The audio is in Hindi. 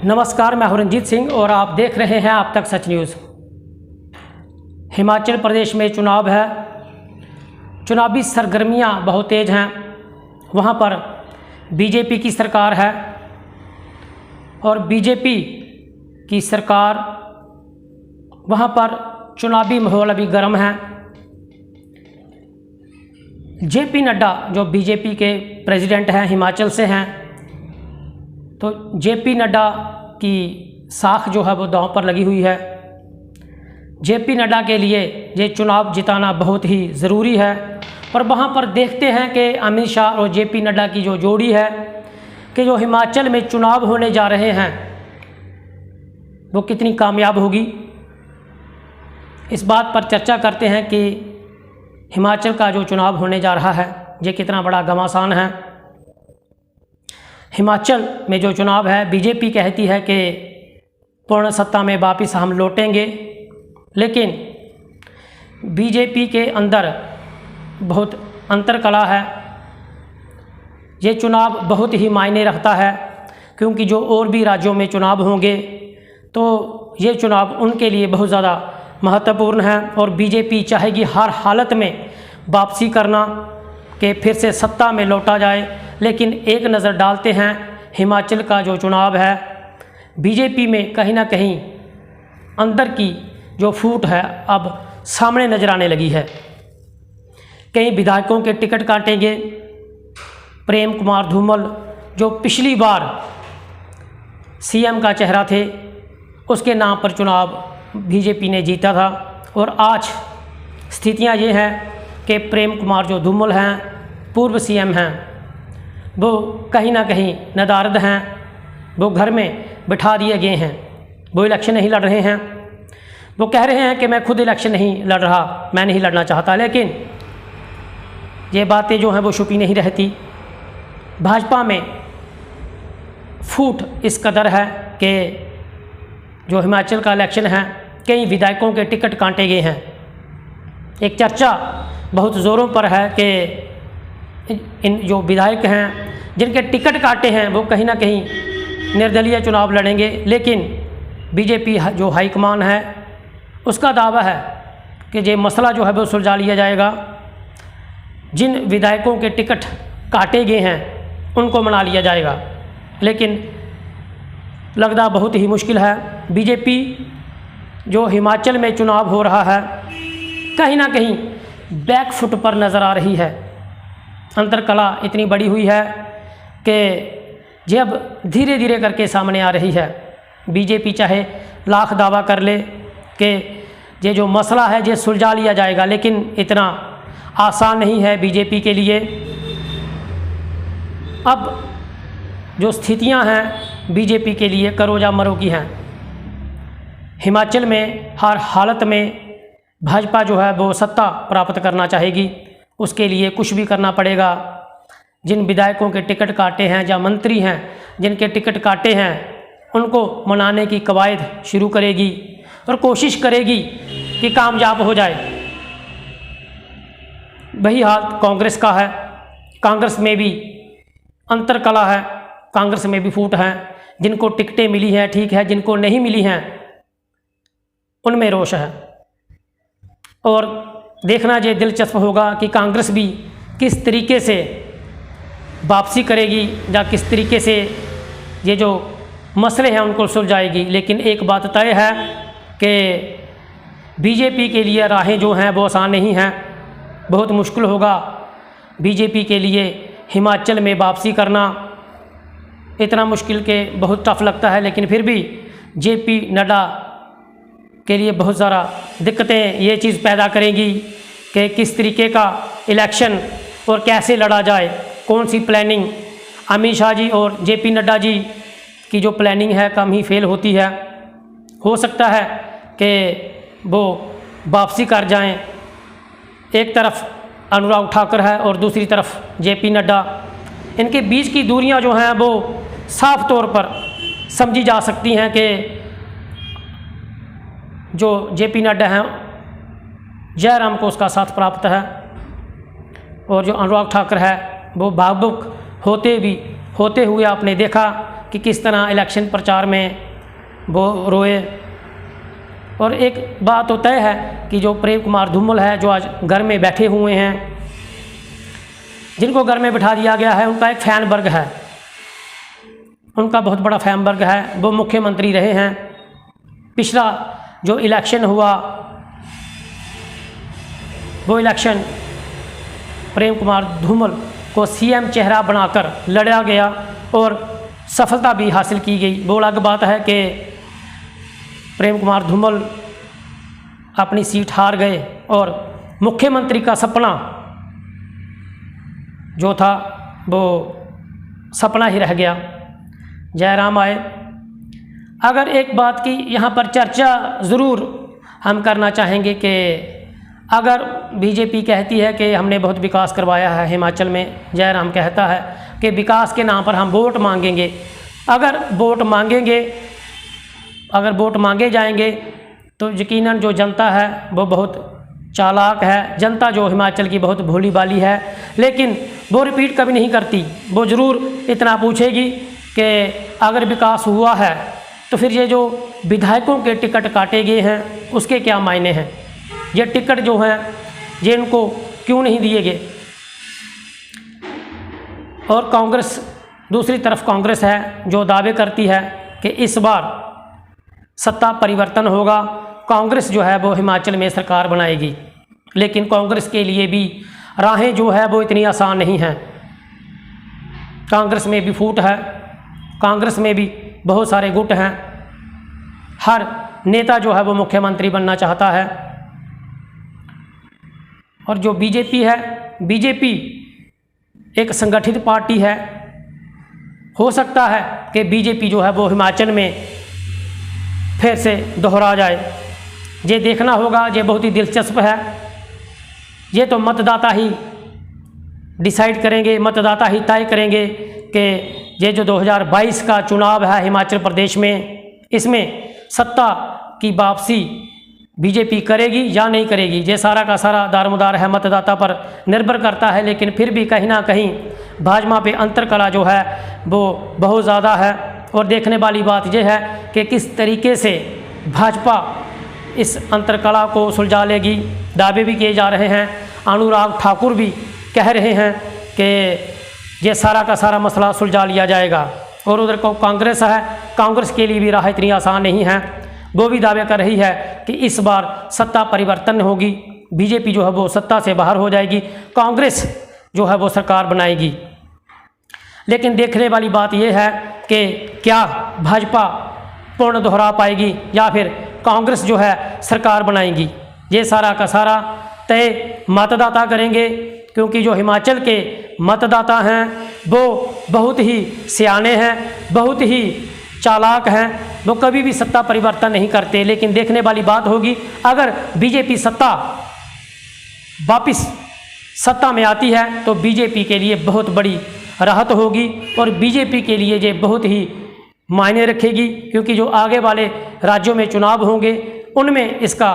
नमस्कार, मैं हूं रंजीत सिंह और आप देख रहे हैं आप तक सच न्यूज़। हिमाचल प्रदेश में चुनाव है, चुनावी सरगर्मियां बहुत तेज़ हैं। वहां पर बीजेपी की सरकार है और बीजेपी की सरकार वहां पर चुनावी माहौल अभी गर्म है। जेपी नड्डा जो बीजेपी के प्रेसिडेंट हैं, हिमाचल से हैं, तो जेपी नड्डा की साख जो है वो दांव पर लगी हुई है। जेपी नड्डा के लिए ये चुनाव जिताना बहुत ही ज़रूरी है और वहाँ पर देखते हैं कि अमित शाह और जेपी नड्डा की जो जोड़ी है कि जो हिमाचल में चुनाव होने जा रहे हैं वो कितनी कामयाब होगी। इस बात पर चर्चा करते हैं कि हिमाचल का जो चुनाव होने जा रहा है ये कितना बड़ा घमासान है। हिमाचल में जो चुनाव है, बीजेपी कहती है कि पूर्ण सत्ता में वापस हम लौटेंगे, लेकिन बीजेपी के अंदर बहुत अंतरकलह है। ये चुनाव बहुत ही मायने रखता है क्योंकि जो और भी राज्यों में चुनाव होंगे तो ये चुनाव उनके लिए बहुत ज़्यादा महत्वपूर्ण है और बीजेपी चाहेगी हर हालत में वापसी करना कि फिर से सत्ता में लौटा जाए। लेकिन एक नज़र डालते हैं हिमाचल का जो चुनाव है, बीजेपी में कहीं ना कहीं अंदर की जो फूट है अब सामने नजर आने लगी है। कई विधायकों के टिकट काटेंगे। प्रेम कुमार धूमल जो पिछली बार सीएम का चेहरा थे, उसके नाम पर चुनाव बीजेपी ने जीता था और आज स्थितियां ये हैं कि प्रेम कुमार जो धूमल हैं, पूर्व सीएम हैं, वो कहीं ना कहीं नदारद हैं। वो घर में बिठा दिए गए हैं, वो इलेक्शन नहीं लड़ रहे हैं। वो कह रहे हैं कि मैं खुद इलेक्शन नहीं लड़ रहा, मैं नहीं लड़ना चाहता, लेकिन ये बातें जो हैं वो छुपी नहीं रहती। भाजपा में फूट इस कदर है कि जो हिमाचल का इलेक्शन है, कई विधायकों के टिकट काटे गए हैं। एक चर्चा बहुत ज़ोरों पर है कि इन जो विधायक हैं जिनके टिकट काटे हैं वो कहीं ना कहीं निर्दलीय चुनाव लड़ेंगे, लेकिन बीजेपी जो हाईकमान है उसका दावा है कि ये मसला जो है वो सुलझा लिया जाएगा। जिन विधायकों के टिकट काटे गए हैं उनको मना लिया जाएगा, लेकिन लगता बहुत ही मुश्किल है। बीजेपी जो हिमाचल में चुनाव हो रहा है कहीं ना कहीं बैक फुट पर नज़र आ रही है। अंतरकला इतनी बड़ी हुई है कि जब धीरे धीरे करके सामने आ रही है। बीजेपी चाहे लाख दावा कर ले कि ये जो मसला है ये सुलझा लिया जाएगा, लेकिन इतना आसान नहीं है बीजेपी के लिए। अब जो स्थितियां हैं बीजेपी के लिए करो या मरो की हैं। हिमाचल में हर हालत में भाजपा जो है वो सत्ता प्राप्त करना चाहेगी, उसके लिए कुछ भी करना पड़ेगा। जिन विधायकों के टिकट काटे हैं या मंत्री हैं जिनके टिकट काटे हैं उनको मनाने की कवायद शुरू करेगी और कोशिश करेगी कि कामयाब हो जाए। वही हाल कांग्रेस का है। कांग्रेस में भी अंतरकला है, कांग्रेस में भी फूट है। जिनको टिकटें मिली हैं ठीक है, जिनको नहीं मिली हैं उनमें रोष है। और देखना ये दिलचस्प होगा कि कांग्रेस भी किस तरीके से वापसी करेगी या किस तरीके से ये जो मसले हैं उनको सुलझाएगी। लेकिन एक बात तय है कि बीजेपी के लिए राहें जो हैं वो आसान नहीं हैं, बहुत मुश्किल होगा बीजेपी के लिए हिमाचल में वापसी करना। इतना मुश्किल के बहुत टफ लगता है, लेकिन फिर भी जेपी नड्डा के लिए बहुत ज़्यादा दिक्कतें ये चीज़ पैदा करेंगी कि किस तरीके का इलेक्शन और कैसे लड़ा जाए, कौन सी प्लानिंग। अमित शाह जी और जेपी नड्डा जी की जो प्लानिंग है कम ही फेल होती है। हो सकता है कि वो वापसी कर जाएं। एक तरफ अनुराग ठाकुर है और दूसरी तरफ जेपी नड्डा। इनके बीच की दूरियां जो हैं वो साफ तौर पर समझी जा सकती हैं कि जो जेपी नड्डा हैं जयराम को उसका साथ प्राप्त है और जो अनुराग ठाकुर है वो भावुक होते हुए आपने देखा कि किस तरह इलेक्शन प्रचार में वो रोए। और एक बात तो तय है कि जो प्रेम कुमार धूमल है, जो आज घर में बैठे हुए हैं, जिनको घर में बिठा दिया गया है, उनका एक फैन वर्ग है, उनका बहुत बड़ा फैन वर्ग है। वो मुख्यमंत्री रहे हैं। पिछला जो इलेक्शन हुआ वो इलेक्शन प्रेम कुमार धूमल को सीएम चेहरा बनाकर लड़ा गया और सफलता भी हासिल की गई। वो अलग बात है कि प्रेम कुमार धूमल अपनी सीट हार गए और मुख्यमंत्री का सपना जो था वो सपना ही रह गया। जयराम आए। अगर एक बात की यहाँ पर चर्चा ज़रूर हम करना चाहेंगे कि अगर बीजेपी कहती है कि हमने बहुत विकास करवाया है हिमाचल में, जयराम कहता है कि विकास के नाम पर हम वोट मांगेंगे। अगर वोट मांगे जाएंगे तो यकीनन जो जनता है वो बहुत चालाक है। जनता जो हिमाचल की बहुत भोली भाली है, लेकिन वो रिपीट कभी नहीं करती। वो ज़रूर इतना पूछेगी कि अगर विकास हुआ है तो फिर ये जो विधायकों के टिकट काटे गए हैं उसके क्या मायने हैं, ये टिकट जो हैं ये इनको क्यों नहीं दिए गए। और कांग्रेस, दूसरी तरफ कांग्रेस है जो दावे करती है कि इस बार सत्ता परिवर्तन होगा, कांग्रेस जो है वो हिमाचल में सरकार बनाएगी। लेकिन कांग्रेस के लिए भी राहें जो है वो इतनी आसान नहीं हैं। कांग्रेस में भी फूट है, कांग्रेस में भी बहुत सारे गुट हैं। हर नेता जो है वो मुख्यमंत्री बनना चाहता है। और जो बीजेपी है, बीजेपी एक संगठित पार्टी है। हो सकता है कि बीजेपी जो है वो हिमाचल में फिर से दोहरा जाए। ये देखना होगा, ये बहुत ही दिलचस्प है। ये तो मतदाता ही डिसाइड करेंगे, मतदाता ही तय करेंगे कि ये जो 2022 का चुनाव है हिमाचल प्रदेश में, इसमें सत्ता की वापसी बीजेपी करेगी या नहीं करेगी। ये सारा का सारा दारोमदार है, मतदाता पर निर्भर करता है। लेकिन फिर भी कहीं ना कहीं भाजपा पे अंतरकला जो है वो बहुत ज़्यादा है। और देखने वाली बात यह है कि किस तरीके से भाजपा इस अंतरकला को सुलझा लेगी। दावे भी किए जा रहे हैं, अनुराग ठाकुर भी कह रहे हैं कि ये सारा का सारा मसला सुलझा लिया जाएगा। और उधर को कांग्रेस है, कांग्रेस के लिए भी राह इतनी आसान नहीं है। वो भी दावे कर रही है कि इस बार सत्ता परिवर्तन होगी, बीजेपी जो है वो सत्ता से बाहर हो जाएगी, कांग्रेस जो है वो सरकार बनाएगी। लेकिन देखने वाली बात यह है कि क्या भाजपा पूर्ण दोहरा पाएगी या फिर कांग्रेस जो है सरकार बनाएगी। ये सारा का सारा तय मतदाता करेंगे, क्योंकि जो हिमाचल के मतदाता हैं वो बहुत ही सियाने हैं, बहुत ही चालाक हैं। वो कभी भी सत्ता परिवर्तन नहीं करते। लेकिन देखने वाली बात होगी, अगर बीजेपी वापस सत्ता में आती है तो बीजेपी के लिए बहुत बड़ी राहत होगी और बीजेपी के लिए ये बहुत ही मायने रखेगी, क्योंकि जो आगे वाले राज्यों में चुनाव होंगे उनमें इसका